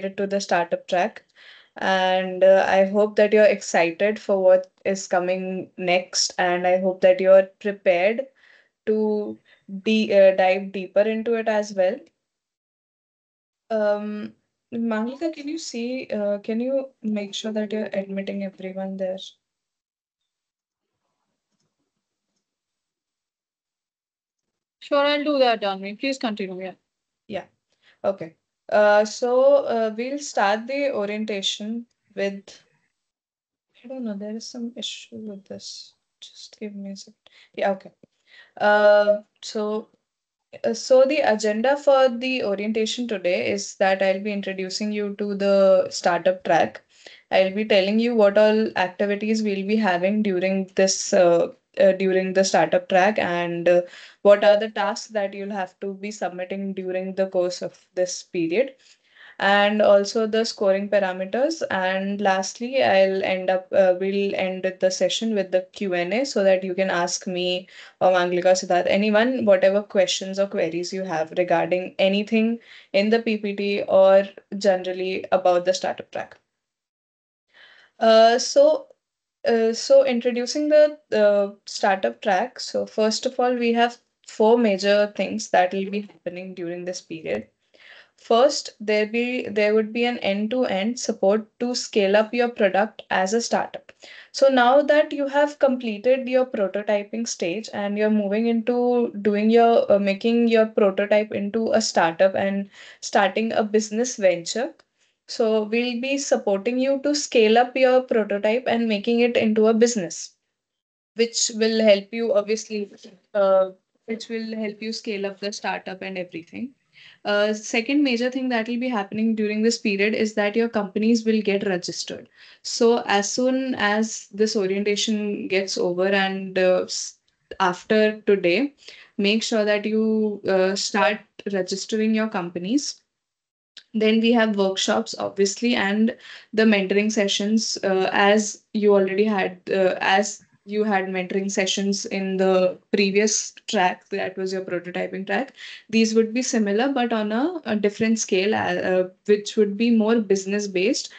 to the startup track. And I hope that you're excited for what is coming next. And I hope that you're prepared to dive deeper into it as well. Um, Manglika, can you make sure that you're admitting everyone there? Sure, I'll do that, Janvi. Please continue. Yeah. Yeah. Okay. We'll start the orientation with, I don't know, there is some issue with this. Just give me a second. Yeah, okay. So the agenda for the orientation today is that I'll be introducing you to the startup track. I'll be telling you what all activities we'll be having during the startup track and what are the tasks that you'll have to be submitting during the course of this period and also the scoring parameters. And lastly, we'll end the session with the Q&A so that you can ask me or Manglika, Siddharth, anyone, whatever questions or queries you have regarding anything in the PPT or generally about the startup track. Uh, so, so introducing the startup track. So first of all, we have four major things that will be happening during this period. First, there would be an end-to-end support to scale up your product as a startup. So now that you have completed your prototyping stage and you're moving into doing your making your prototype into a startup and starting a business venture. So we'll be supporting you to scale up your prototype and making it into a business, which will help you obviously, uh, which will help you scale up the startup and everything. Second major thing that will be happening during this period is that your companies will get registered. So as soon as this orientation gets over and after today, make sure that you start registering your companies. Then we have workshops, obviously, and the mentoring sessions. As you had mentoring sessions in the previous track, that was your prototyping track. These would be similar, but on a different scale, which would be more business based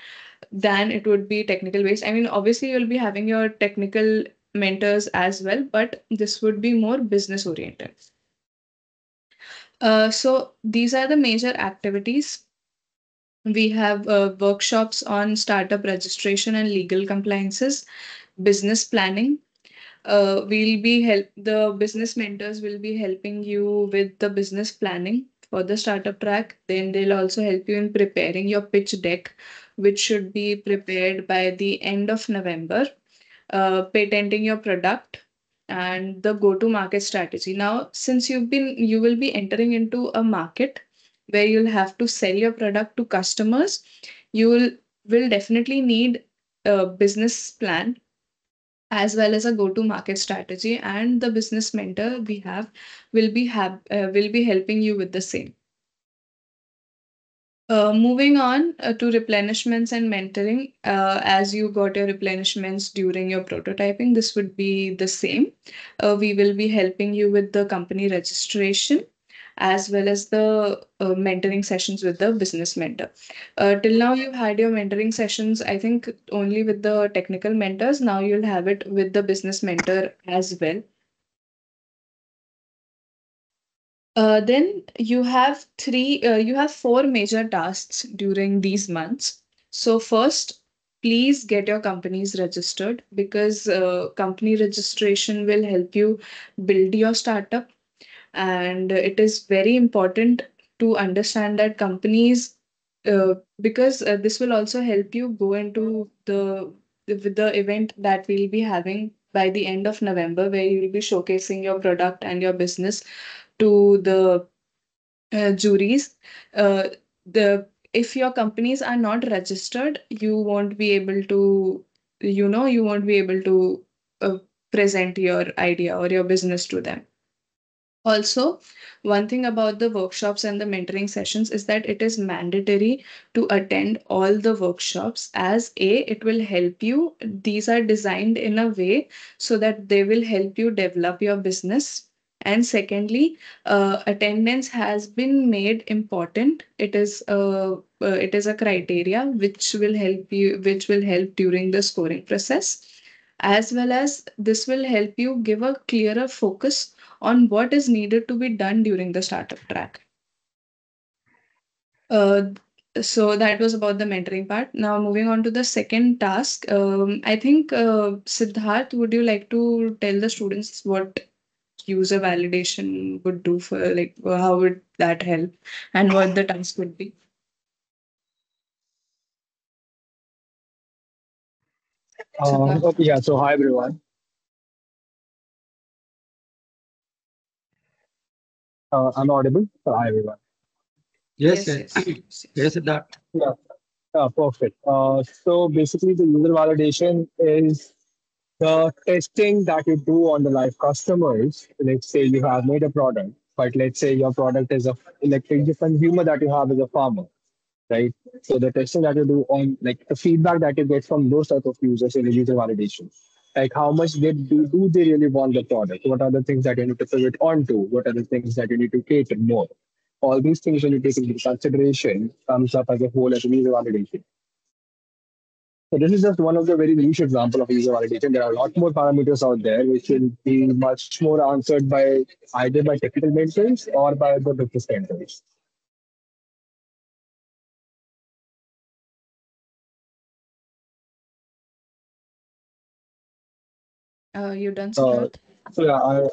than it would be technical based. I mean, obviously, you'll be having your technical mentors as well, but this would be more business oriented. So these are the major activities. We have workshops on startup registration and legal compliances, business planning. The business mentors will be helping you with the business planning for the startup track. Then they'll also help you in preparing your pitch deck, which should be prepared by the end of November. Patenting your product and the go to market strategy. Now, since you will be entering into a market where you'll have to sell your product to customers, you will definitely need a business plan as well as a go to market strategy, and the business mentor we have will be helping you with the same. Moving on to replenishments and mentoring, as you got your replenishments during your prototyping, this would be the same. We will be helping you with the company registration as well as the mentoring sessions with the business mentor. Till now, you've had your mentoring sessions, I think, only with the technical mentors. Now you'll have it with the business mentor as well. Then you have four major tasks during these months. So first, please get your companies registered because company registration will help you build your startup, and it is very important to understand that companies, because this will also help you go into the event that we'll be having by the end of November, where you'll be showcasing your product and your business to the juries. Uh, the If your companies are not registered, you won't be able to, you won't be able to present your idea or your business to them. Also, one thing about the workshops and the mentoring sessions is that it is mandatory to attend all the workshops, as it will help you. These are designed in a way so that they will help you develop your business. And secondly, attendance has been made important. It is a criteria which will help during the scoring process, as well as this will help you give a clearer focus on what is needed to be done during the startup track. Uh, so that was about the mentoring part. Now moving on to the second task. I think Siddharth, would you like to tell the students what user validation would do for, like, how would that help and what the task would be? Siddharth? Okay, yeah. So hi everyone. I'm audible. Hi everyone. Yes, Yes, yes, yes, yes, yes, yes. that. Yeah. Perfect. So basically, the user validation is the testing that you do on the live customers. Let's say you have made a product, but let's say your product is a like the consumer that you have is a farmer, right? So the testing that you do on like the feedback that you get from those type of users in the user validation, like how much do they really want the product? What are the things that you need to pivot onto? What are the things that you need to cater more? All these things when you take into consideration comes up as a whole as a user validation. So this is just one of the very niche example of user validation. There are a lot more parameters out there which will be much more answered by either by technical mentors or by the business mentors. You done, Uh, Siddharth? so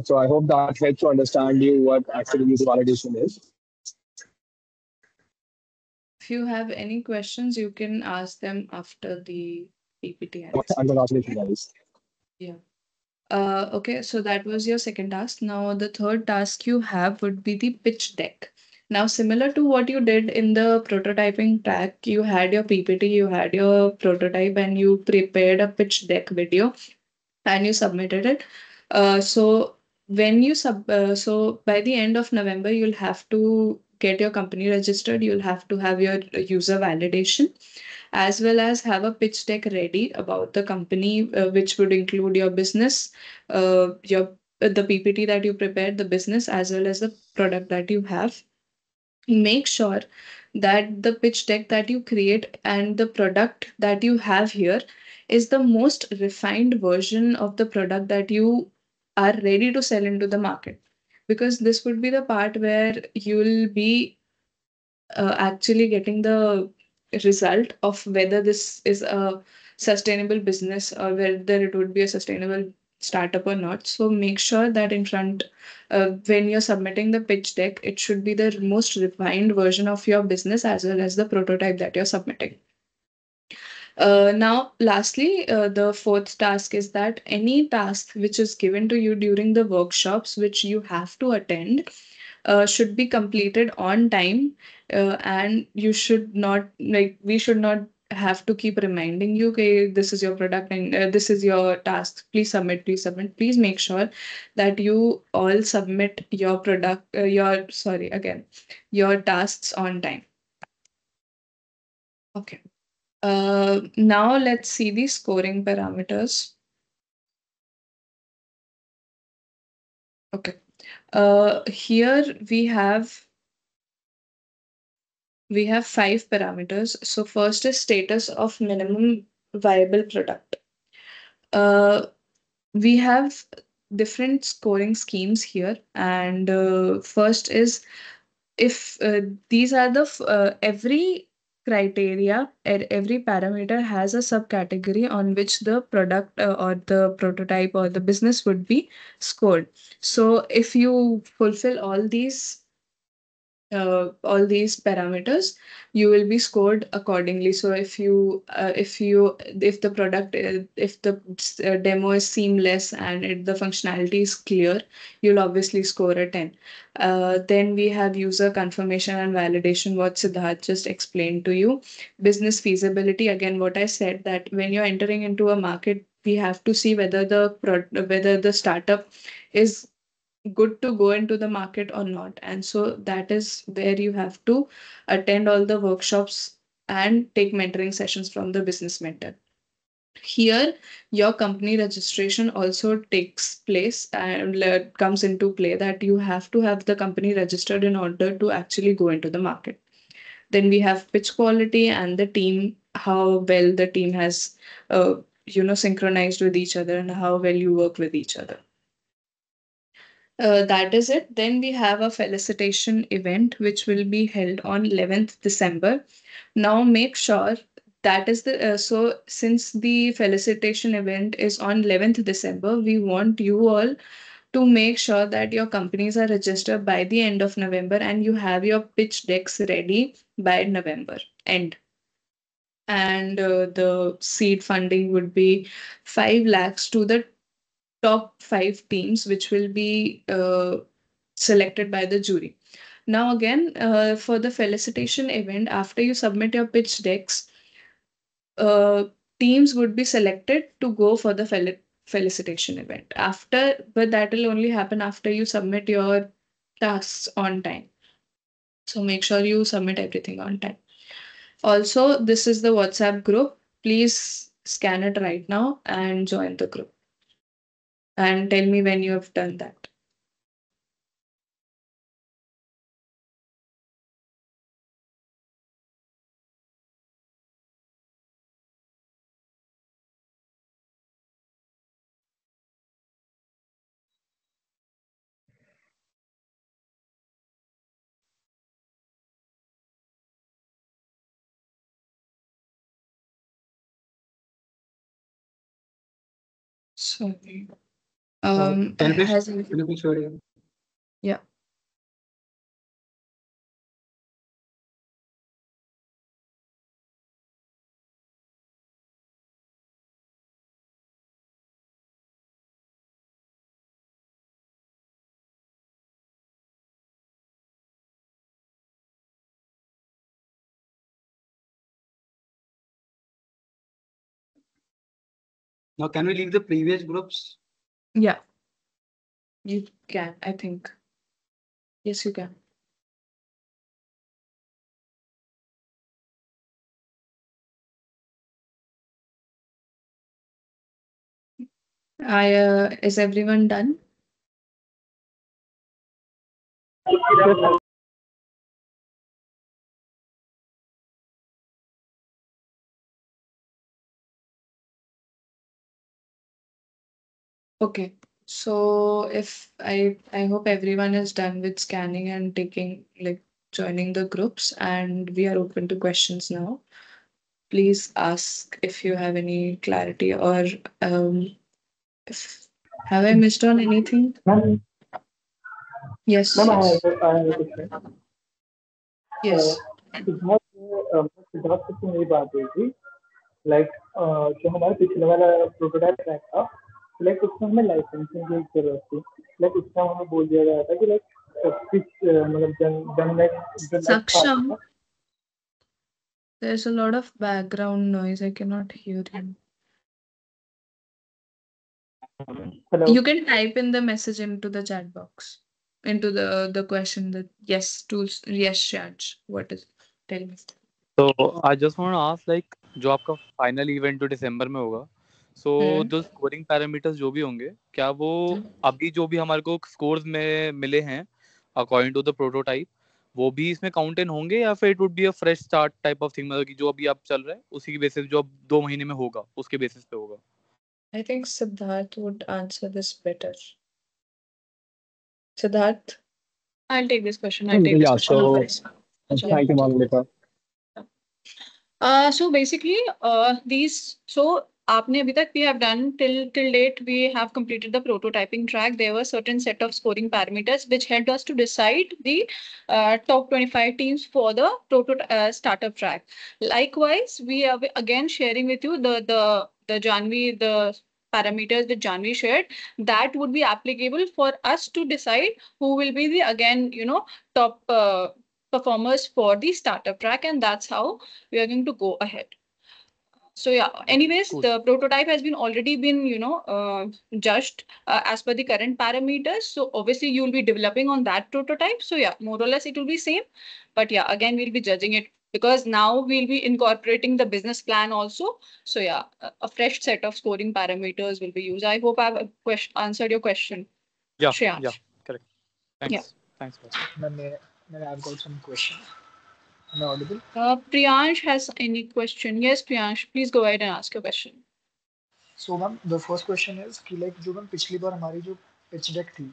so I hope that helps to understand you what actually user validation is. If you have any questions, you can ask them after the PPT And ends. congratulations, guys. Yeah. Okay, so that was your second task. Now, the third task you have would be the pitch deck. Now, similar to what you did in the prototyping track, you had your PPT, you had your prototype, and you prepared a pitch deck video and you submitted it. So by the end of November, you'll have to get your company registered. You'll have to have your user validation, as well as have a pitch deck ready about the company, which would include your business, your the PPT that you prepared, the business, as well as the product that you have. Make sure that the pitch deck that you create and the product that you have here is the most refined version of the product that you are ready to sell into the market, because this would be the part where you'll be actually getting the result of whether this is a sustainable business or whether it would be a sustainable startup or not. So make sure that in front, when you're submitting the pitch deck, it should be the most refined version of your business as well as the prototype that you're submitting. Now, lastly, the fourth task is that any task which is given to you during the workshops, which you have to attend, should be completed on time, and you should not, like, we should not have to keep reminding you, okay, this is your product and this is your task, please submit, please submit. Please make sure that you all submit your product your sorry again your tasks on time. Okay. Now let's see the scoring parameters. Okay. Here we have five parameters. So first is status of minimum viable product. Uh, we have different scoring schemes here, and first is if these are the every criteria, every parameter has a subcategory on which the product or the prototype or the business would be scored. So if you fulfill all these parameters, you will be scored accordingly. So if the product if the demo is seamless and the functionality is clear, you'll obviously score a 10. Then we have user confirmation and validation, what Siddharth just explained to you. Business feasibility, again what I said, that when you're entering into a market, we have to see whether whether the startup is good to go into the market or not. And so that is where you have to attend all the workshops and take mentoring sessions from the business mentor. Here, your company registration also takes place and comes into play, that you have to have the company registered in order to actually go into the market. Then we have pitch quality and the team, how well the team has, synchronized with each other and how well you work with each other. That is it. Then we have a felicitation event which will be held on 11th December. Now make sure that is the so since the felicitation event is on 11th December, we want you all to make sure that your companies are registered by the end of November and you have your pitch decks ready by November end. And the seed funding would be 5 lakhs to the top 5 teams, which will be selected by the jury. Now, again, for the felicitation event, after you submit your pitch decks, uh, teams would be selected to go for the felicitation event. But that will only happen after you submit your tasks on time. So make sure you submit everything on time. Also, this is the WhatsApp group. Please scan it right now and join the group. And tell me when you have done that. Sorry. Can you please Has show it again? yeah. Now, can we leave the previous groups? Yeah, you can, I think. Yes, you can. Is everyone done? Okay. So if I hope everyone is done with scanning and taking, like, joining the groups, and we are open to questions now. Please ask if you have any clarity, or if have I missed on anything? Ma'am, Yes, ma'am, yes. I have a question. Yes. Siddharth Siddharth से मेरी बात हुई थी like जो हमारा पिछले वाला prototype track था लाइक उसमें हमें लाइसेंसिंग की जरूरत थी लाइक उसमें हमें बोल दिया गया था कि लाइक पिच मतलब जन next Saksham, part there's a lot of background noise. I cannot hear you. Hello You can type in the message into the chat box, into the question that yes, tools. Yes, Shanj. What is? Tell me. तो I just want to ask like जो आपका final event जो दिसंबर में होगा so Hmm. जो scoring parameters जो भी होंगे क्या वो अभी जो भी हमारे को स्कोर्स में मिले हैं अकॉर्डिंग टू द प्रोटोटाइप वो भी इसमें काउंट इन होंगे या फिर it would be a fresh start type of thing मतलब कि जो अभी आप चल रहे हैं उसी की बेसिस जो अब 2 महीने में होगा उसके बेसिस पे होगा I think Siddharth would answer this better. Siddharth? I'll take this question. I'll take this Yeah, question. so Acha. thank you, Monica. So basically, these so आपने अभी तक we have done till date we have completed the prototyping track. There were certain set of scoring parameters which helped us to decide the top 25 teams for the startup track. Likewise, we are again sharing with you the Janvi the parameters that Janvi shared that would be applicable for us to decide who will be the again top performers for the startup track, and that's how we are going to go ahead. So yeah, anyways, Cool. the prototype has been already been judged as per the current parameters. So obviously you will be developing on that prototype. So yeah, more or less it will be same, but yeah, again we'll be judging it because now we'll be incorporating the business plan also. So yeah, a fresh set of scoring parameters will be used. I hope I've answered your question, Yeah, Shreyansh. correct. Yeah. Thanks, boss. I've got some questions. Am I audible? Priyansh has any question? Yes, Priyansh, please go ahead and ask your question. So ma'am the first question is कि like जो ma'am पिछली बार हमारी जो pitch deck थी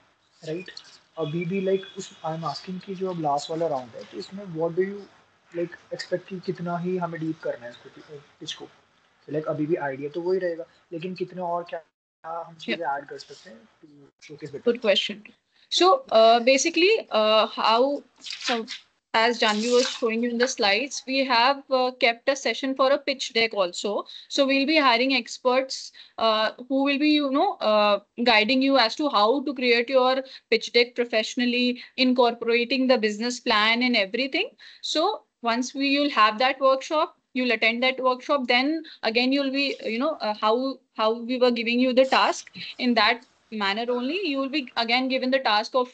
right अभी भी like उस I am asking कि जो अब लास्ट वाला राउंड है तो इसमें what do you like expect कि कितना ही हमें डीप करना है इसको पिच को लाइक अभी भी आइडिया तो वही रहेगा लेकिन कितने और क्या हम चीजें ऐड कर सकते हैं to showcase better Good question. So basically, as Janvi was showing you in the slides, we have kept a session for a pitch deck also. So we'll be hiring experts who will be, guiding you as to how to create your pitch deck professionally, incorporating the business plan and everything. So once you'll have that workshop, you'll attend that workshop, then again you'll be, how we were giving you the task in that manner only, you will be again given the task of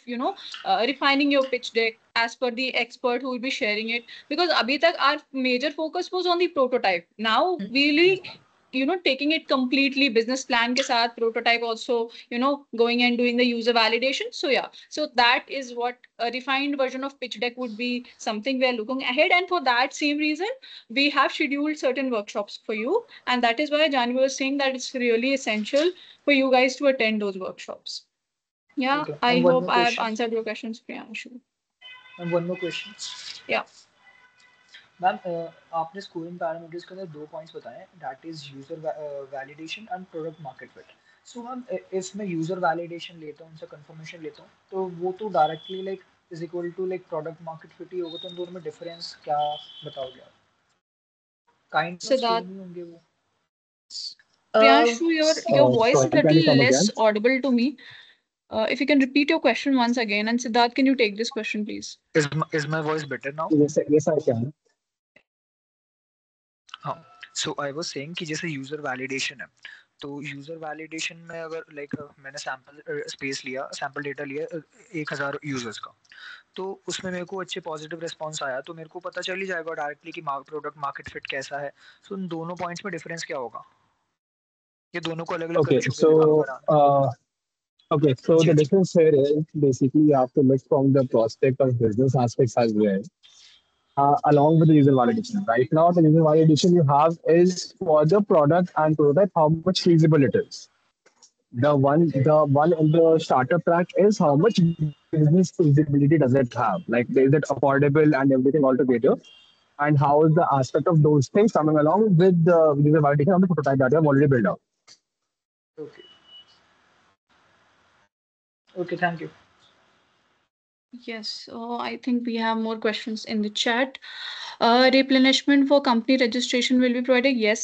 refining your pitch deck as per the expert who will be sharing it, because abhi tak our major focus was on the prototype. Now really taking it completely business plan ke sath, prototype also, going and doing the user validation. So yeah, so that is what a refined version of pitch deck would be, something we are looking ahead. And for that same reason, we have scheduled certain workshops for you, and that is why Janvi was saying that it's really essential for you guys to attend those workshops. Yeah, Okay. I And one hope more I have question. answered your questions, Priyanshu. And one more question. Yeah. Ma'am आपने scoring parameters के अंदर 2 points बताए that is user validation and product market fit so ma'am if मैं user validation लेता हूँ उनसे confirmation लेता हूँ तो वो तो directly like is equal to like product market fit ही होगा तो उन दोनों में डिफरेंस क्या बताओगे आप काइंड ऑफ Siddharth. सेम ही होंगे वो Priyanshu, your voice is a Sorry, can you little come less again? audible to me. If you can repeat your question once again, and Siddharth, can you take this question, please? is my voice better now? Yes, I can. हाँ सो I was saying कि जैसे user validation है तो user validation में अगर like मैंने sample space लिया sample data लिया 1000 यूजर्स का तो उसमें मेरे को अच्छे पॉजिटिव रिस्पांस आया तो मेरे को पता चल ही जाएगा डायरेक्टली कि प्रोडक्ट मार्केट फिट कैसा है सो उन दोनों पॉइंट्स में डिफरेंस क्या होगा ये दोनों को अलग-अलग Okay, करके शोकेस में काम कराना okay, so जी the जी difference here is basically you have to look from the prospect of business aspects as well, along with the user validation. Right now, the user validation you have is for the product and prototype, how much feasible it is. The one in the startup track is how much business feasibility does it have? Like, is it affordable and everything altogether? And how is the aspect of those things coming along with the user validation of the prototype that you have already built out? Okay okay thank you Yes, so I think we have more questions in the chat. Replenishment for company registration will be provided. Yes,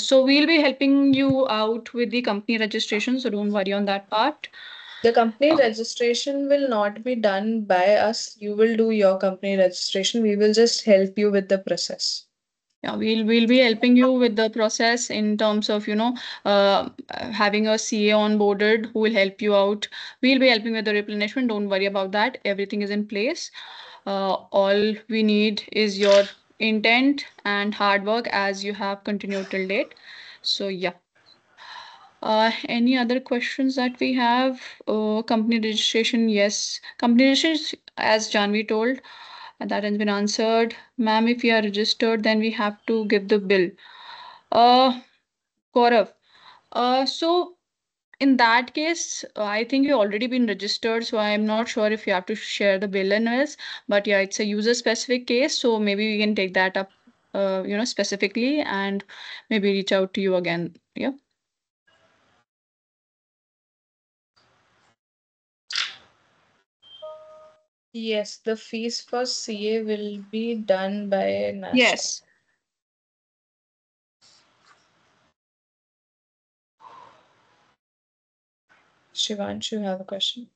so we'll be helping you out with the company registration, so don't worry on that part. The company registration will not be done by us. You will do your company registration. We will just help you with the process. Yeah, we'll be helping you with the process in terms of having a CA onboarded who will help you out. We'll be helping with the replenishment. Don't worry about that. Everything is in place. All we need is your intent and hard work as you have continued till date. So yeah. Any other questions that we have? Company registration, yes. Company registration, as Janvi told, that has been answered. Ma'am, if we are registered, then we have to give the bill. Gaurav, so in that case, I think you've already been registered, so I'm not sure if you have to share the bill and us. But yeah, it's a user-specific case, so maybe we can take that up, specifically, and maybe reach out to you again. Yeah. Yes, the fees for CA will be done by National. Yes. Shivanshu, you have a question?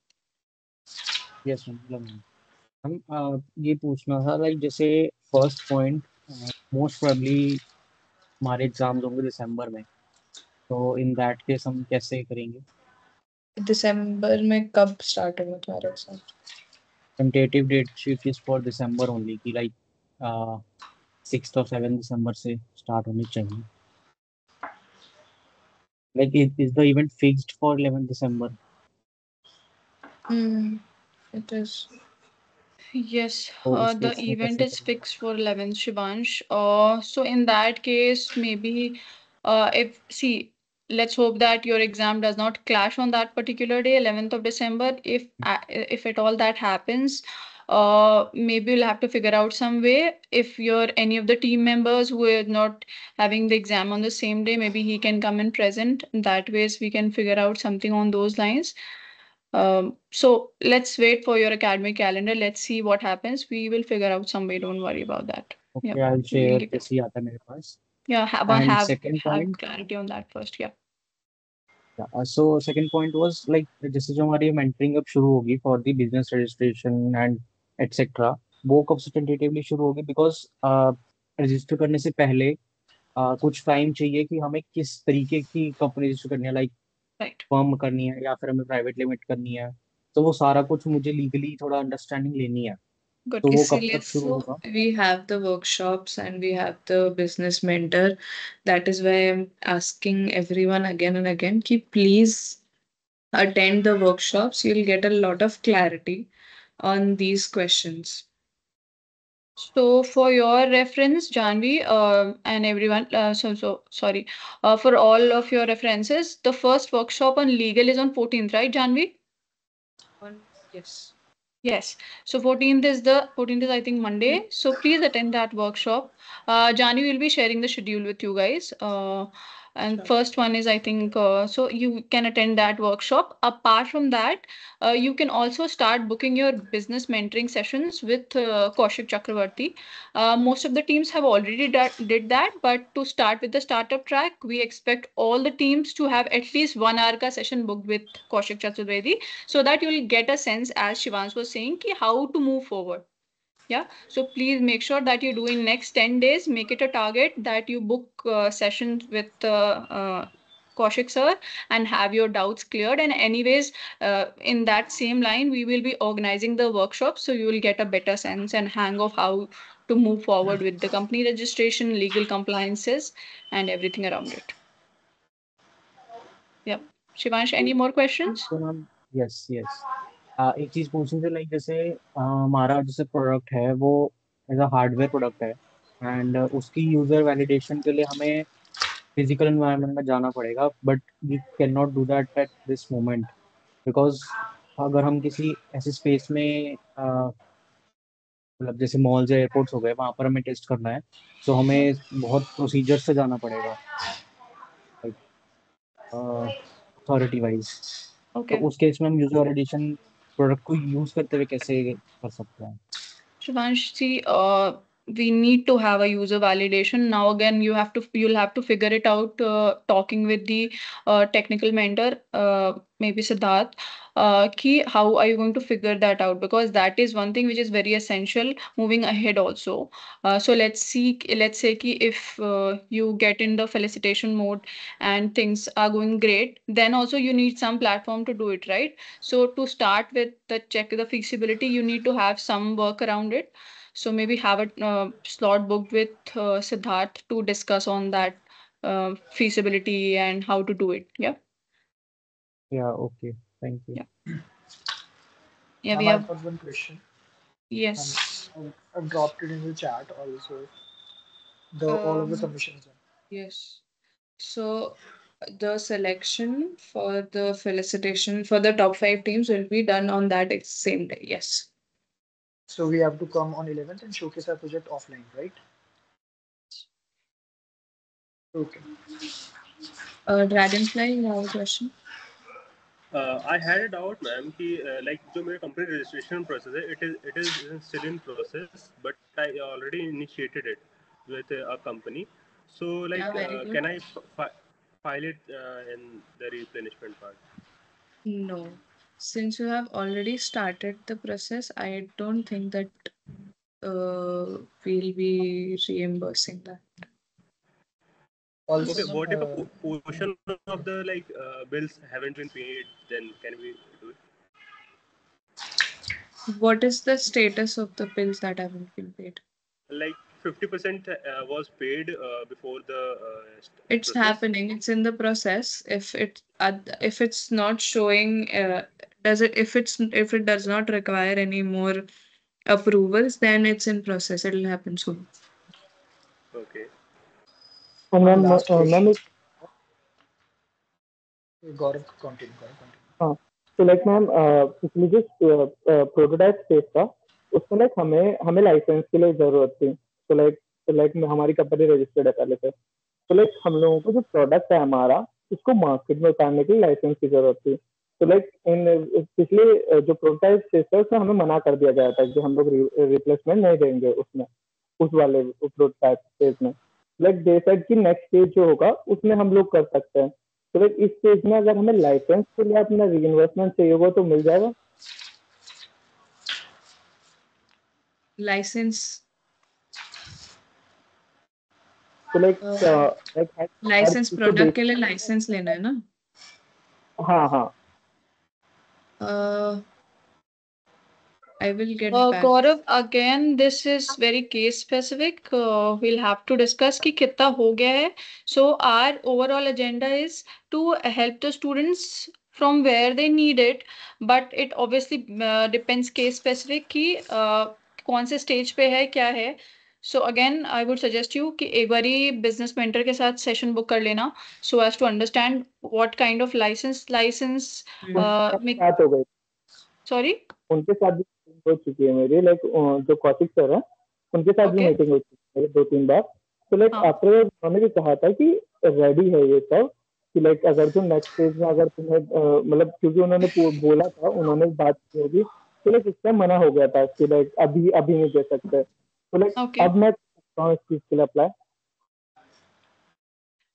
Yes ma'am हम ये पूछना था like जैसे first point most probably हमारे exams होंगे दिसंबर में तो in that case हम कैसे करेंगे दिसंबर में कब स्टार्ट होगा तुम्हारा exam? Tentative date sheet is for December only की लाइक 6th और 7th दिसंबर से स्टार्ट होनी चाहिए. Like, is the event fixed for 11th December? It is. Yes, तो इस the केस में event कैसे is करेंगे? fixed for 11th, Shivansh. So in that case, maybe if see, let's hope that your exam does not clash on that particular day, 11th of December. If at all that happens, maybe you'll have to figure out some way. If you're any of the team members who are not having the exam on the same day, maybe he can come in present. That ways we can figure out something on those lines. So let's wait for your academic calendar. Let's see what happens. We will figure out some way. Don't worry about that. Okay, I'll share जैसे ही आता है मेरे पास. Yeah, And second point, clarity on that first. Yeah. so second point was like जैसे जो हमारी mentoring अब शुरू होगी for the business registration and etc. वो कब से tentatively शुरू होगी? Because register करने से पहले कुछ टाइम चाहिए कि हमें किस तरीके की कंपनी रजिस्टर करनी है, लाइक Right. फर्म करनी है या फिर हमें प्राइवेट लिमिट करनी है. तो वो सारा कुछ मुझे लीगली थोड़ा अंडरस्टैंडिंग लेनी है. Good. तो वो कब इसीलिए तक शुरू होगा? we have the workshops and we have the business mentor. That is why I'm asking everyone again and again कि please attend the workshops. You'll get a lot of clarity on these questions. So for your reference, Janvi, and everyone, so sorry, for all of your references, the first workshop on legal is on 14th, right, Janvi? Yes. Yes. So 14th is I think Monday. So please attend that workshop. Jani will be sharing the schedule with you guys. And Sure. first one is I think so you can attend that workshop. Apart from that, you can also start booking your business mentoring sessions with Kaushik Chakravarti. Most of the teams have already did that, but to start with the startup track, we expect all the teams to have at least 1 hour ka session booked with Kaushik Chakravarti, so that you will get a sense, as Shivans was saying, ki how to move forward. Yeah. So please make sure that you do in next 10 days, make it a target that you book sessions with Kaushik sir and have your doubts cleared. And anyways, in that same line, we will be organizing the workshop, so you will get a better sense and hang of how to move forward with the company registration, legal compliances, and everything around it. Yeah. Shivansh, any more questions? तो ma'am, yes yes, एक चीज पूछनी थी, like जैसे हमारा जैसे product है वो एज अ हार्डवेयर प्रोडक्ट है, एंड उसकी यूजर वैलिडेशन के लिए हमें फिजिकल एनवायरनमेंट में जाना पड़ेगा, but we can not do that at this moment, because अगर हम किसी ऐसे स्पेस में मतलब जैसे मॉल्स या एयरपोर्ट्स हो गए, वहां पर हमें टेस्ट करना है, तो हमें बहुत प्रोसीजर से जाना पड़ेगा, लाइक अथॉरिटी वाइज. तो Okay. उस केस में हम यूजर वैलिडेशन प्रोडक्ट को यूज करते हुए कैसे कर सकते हैं? Shivansh, see, we need to have a user validation. Now again, you'll have to figure it out, talking with the technical mentor, maybe Siddharth, ki how are you going to figure that out? Because that is one thing which is very essential moving ahead also. So let's say ki if you get in the felicitation mode and things are going great, then also you need some platform to do it, right? So to start with the check the feasibility, you need to have some work around it. So maybe have a slot booked with Siddharth to discuss on that feasibility and how to do it. Yeah. Yeah, okay. Thank you. Yeah. Yeah, we I've have. got one question. Yes. I've dropped it in the chat also. All of the submissions. Yes. So the selection for the felicitation for the top 5 teams will be done on that same day. Yes. So we have to come on 11th and showcase our project offline, right? Okay. Dragonfly, you have a question? I had a doubt, ma'am, कि like जो मेरा company registration process है, it is still in process, but I already initiated it with a company. So like, Yeah, very good. can I file it in the replenishment part? No. Since you have already started the process, I don't think that we'll be reimbursing that. Also, Okay, what if a portion of the like bills haven't been paid? Then can we do it? What is the status of the bills that haven't been paid? Like 50% was paid before the It's process? happening. It's in the process. If it's not showing, if it does not require any more approvals, then it's in process. It'll happen soon. Okay. And One ma'am, last question. ma'am, Gaurav, continue. तो like ma'am पिछली जो prototype stage था उसमें like हमें हमें licence के लिए जरूरत थी तो लाइक हमारी कंपनी रजिस्टर्ड है पहले से तो लाइक हम लोगों को जो प्रोडक्ट है हमारा उसको मार्केट में उतारने के लिए लाइसेंस की जरूरत थी तो लाइक इन पिछले जो प्रोटोटाइप स्टेज था उसमें हमें मना कर दिया गया था कि हम लोग रिप्लेसमेंट नहीं देंगे उसमें उस वाले प्रोटोटाइप स्टेज में लाइक दे सेड कि नेक्स्ट स्टेज जो होगा उसमें हम लोग कर सकते हैं तो लाइक इस स्टेज में अगर हमें लाइसेंस के लिए अपना रीइन्वेस्टमेंट चाहिए होगा तो मिल जाएगा लाइसेंस तो लाइक लाइसेंस प्रोडक्ट के लिए लाइसेंस लेना है ना हाँ हाँ I will get back. Gaurav, again, this is very case specific. We'll have to discuss कि कितना हो गया है. So our overall agenda is to help the students from where they need it, but it obviously depends case specific कि कौन से stage पे है क्या है. So again, I would suggest you कि एक बारी business mentor के साथ session book कर लेना, so as to understand what kind of license. बात हो गई Sorry. उनके साथ भी मीटिंग हो चुकी है मेरी लाइक जो कौशिक सर है उनके साथ भी Okay. मीटिंग हो चुकी है 2-3 बार तो लाइक हाँ. आफ्टर उन्होंने भी कहा था कि रेडी है ये सब कि लाइक अगर जो नेक्स्ट स्टेज में अगर तुम्हें मतलब क्योंकि उन्होंने बोला था उन्होंने बात की होगी तो लाइक इससे मना हो गया था कि लाइक अभी अभी नहीं दे सकते तो लाइक Okay. अब मैं करता हूँ इस चीज के लिए apply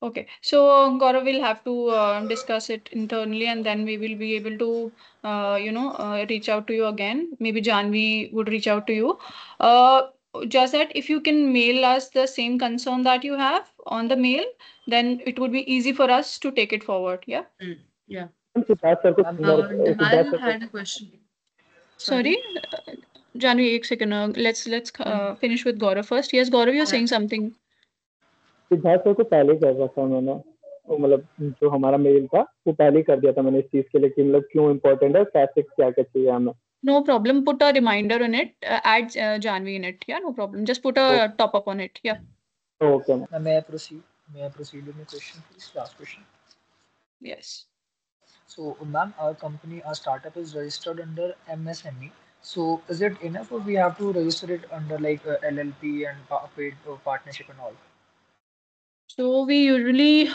Okay, so Gaurav will have to discuss it internally, and then we will be able to, reach out to you again. Maybe Janvi would reach out to you. Just that if you can mail us the same concern that you have on the mail, then it would be easy for us to take it forward. Yeah. Yeah. Siddharth sir को Nihal had a question. Sorry, Janvi, एक second. Let's finish with Gaurav first. Yes, Gaurav, you're saying something. Siddharth sir को पहले कर रखा था मैंने वो मतलब जो हमारा मेल था वो पहले ही कर दिया था मैंने इस चीज के लिए कि मतलब क्यों इम्पोर्टेंट है कैसे क्या क्या चाहिए हमें No problem. Put a reminder on it. Add Janvi in it. Yeah, no problem. Just put a top up on it. Yeah. Okay ma'am May I proceed? May I proceed with my question, please? Last question. Yes. So, ma'am, our company, our startup is registered under MSME. So, is it enough, or we have to register it under like LLP and paid partnership and all? So we usually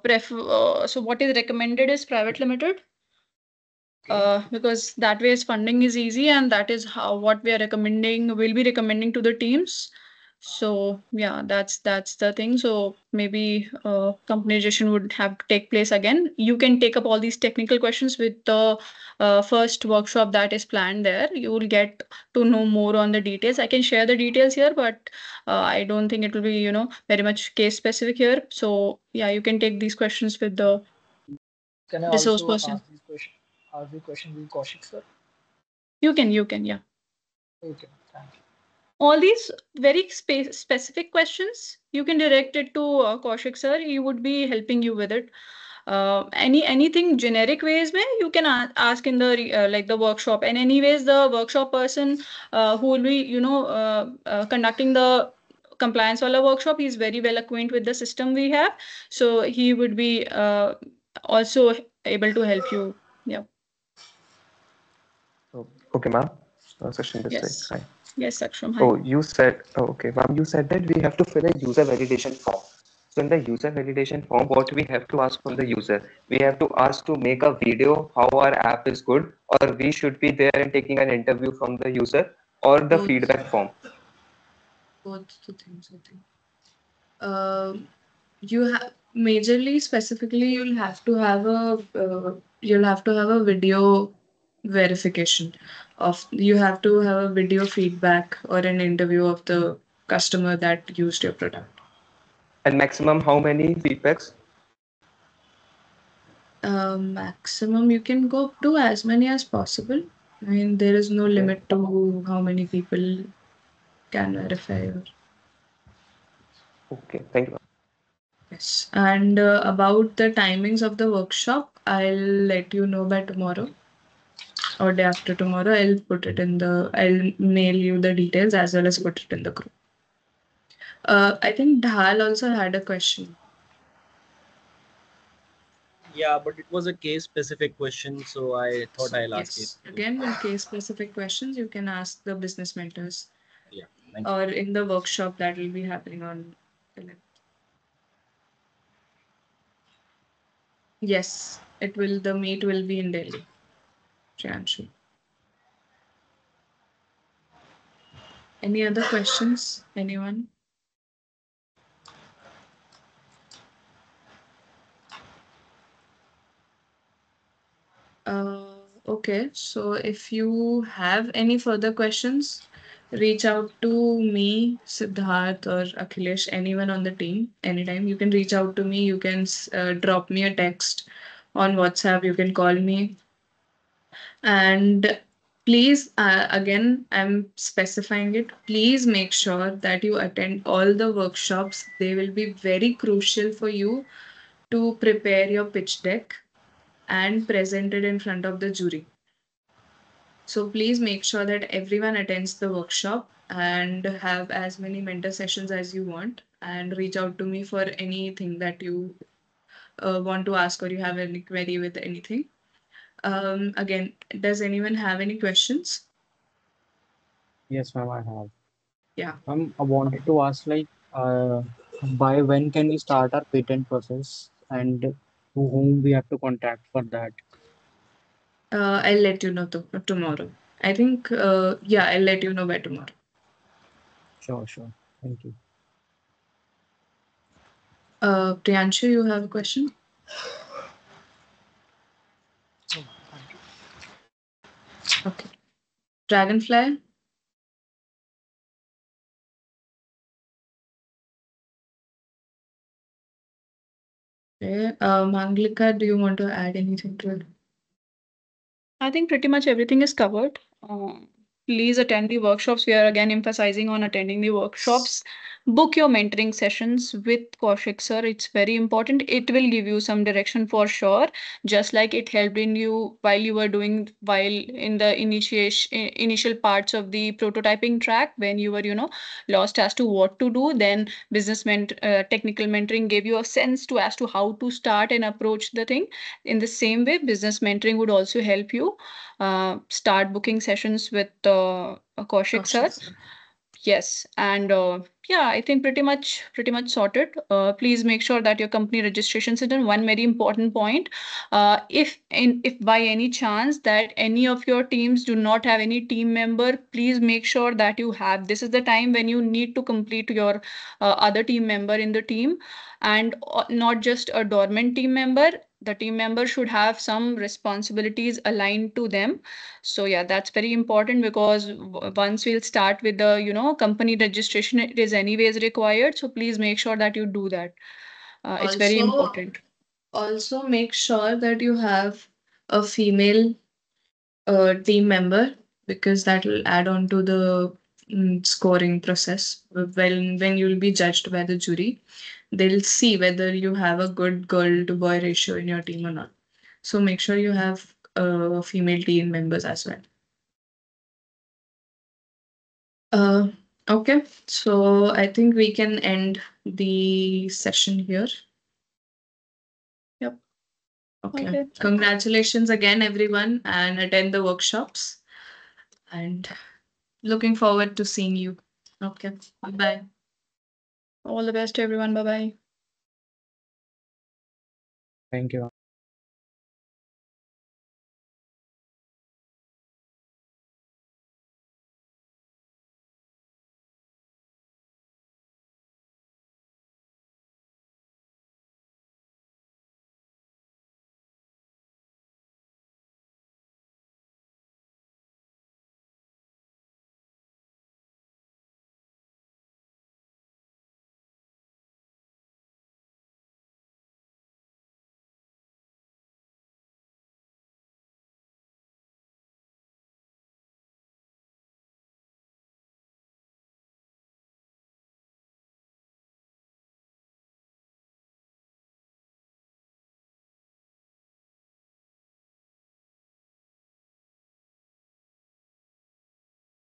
prefer. So what is recommended is private limited. Because that way funding is easy, and that is what we are recommending. We'll be recommending to the teams. So yeah, that's the thing. So maybe company registration would have to take place again. You can take up all these technical questions with the first workshop that is planned there. You will get to know more on the details. I can share the details here, but I don't think it will be very much case specific here. So yeah, you can take these questions with the Can I resource also person. ask the question with Kaushik sir? You can, yeah. Okay, thank you. All these very specific questions, you can direct it to Kaushik sir. He would be helping you with it. Anything generic ways में you can ask in the like the workshop. And anyways, the workshop person who will be conducting the compliance wala workshop, he's very well acquainted with the system we have, so he would be also able to help you. Yeah. Okay, ma'am. Session this Yes. side. Hi. Yes, Saksham. Hi. Oh, you said, okay, ma'am, you said that we have to fill a user validation form. So in the user validation form, what we have to ask from the user? We have to ask to make a video how our app is good, or we should be there and taking an interview from the user, or the Both. feedback form. Both the things, I think. You have majorly specifically you'll have to have a video verification you have to have a video feedback or an interview of the customer that used your product. And maximum how many feedbacks? Maximum you can go up to as many as possible. I mean, there is no limit to how many people can verify Okay, thank you. Yes. And about the timings of the workshop, I'll let you know by tomorrow or day after tomorrow. I'll mail you the details as well as put it in the group. I think Dhal also had a question. Yeah, but it was a case specific question, so I thought I'll ask it. Yes. Again, with case specific questions, you can ask the business mentors Yeah, thank you. or in the workshop that will be happening on 11th. Yes, the meet will be in Delhi. Priyanshu. Any other questions? Anyone? Okay, so if you have any further questions, reach out to me, Siddharth, or Akhilesh, anyone on the team, anytime. You can reach out to me. You can drop me a text on WhatsApp. You can call me. And please, again, I'm specifying it. Please make sure that you attend all the workshops. They will be very crucial for you to prepare your pitch deck and present it in front of the jury. So please make sure that everyone attends the workshop and have as many mentor sessions as you want, and reach out to me for anything that you want to ask or you have any query with anything. Again, does anyone have any questions? Yes, ma'am, I have. Yeah. I wanted to ask, like, by when can we start our patent process and to whom we have to contact for that? I'll let you know tomorrow. I think, yeah, I'll let you know by tomorrow. Sure, sure. Thank you. Priyanshu, you have a question? Okay. Dragonfly? Okay. Manglika, do you want to add anything to it? I think pretty much everything is covered. Please attend the workshops. We are again emphasizing on attending the workshops. Book your mentoring sessions with Kaushik sir. It's very important. It will give you some direction for sure. Just like it helped in you while you were doing while in the initial parts of the prototyping track when you were lost as to what to do. Then technical mentoring gave you a sense to as to how to start and approach the thing. In the same way, business mentoring would also help you start booking sessions with Kaushik sir. Yes, and yeah, I think pretty much sorted. Please make sure that your company registration is done. One very important point: if by any chance that any of your teams do not have any team member, please make sure that you have. This is the time when you need to complete your other team member in the team, and not just a dormant team member. The team member should have some responsibilities aligned to them. So yeah, that's very important because once we'll start with the company registration, it is anyways required. So please make sure that you do that. It's very important. Also, make sure that you have a female team member, because that will add on to the scoring process. When you'll be judged by the jury, they'll see whether you have a good girl to boy ratio in your team or not. So make sure you have female team members as well. Okay, so I think we can end the session here. Yep. Okay. Congratulations again, everyone, and attend the workshops. And looking forward to seeing you. Okay. Bye. All the best, everyone. Bye bye. Thank you.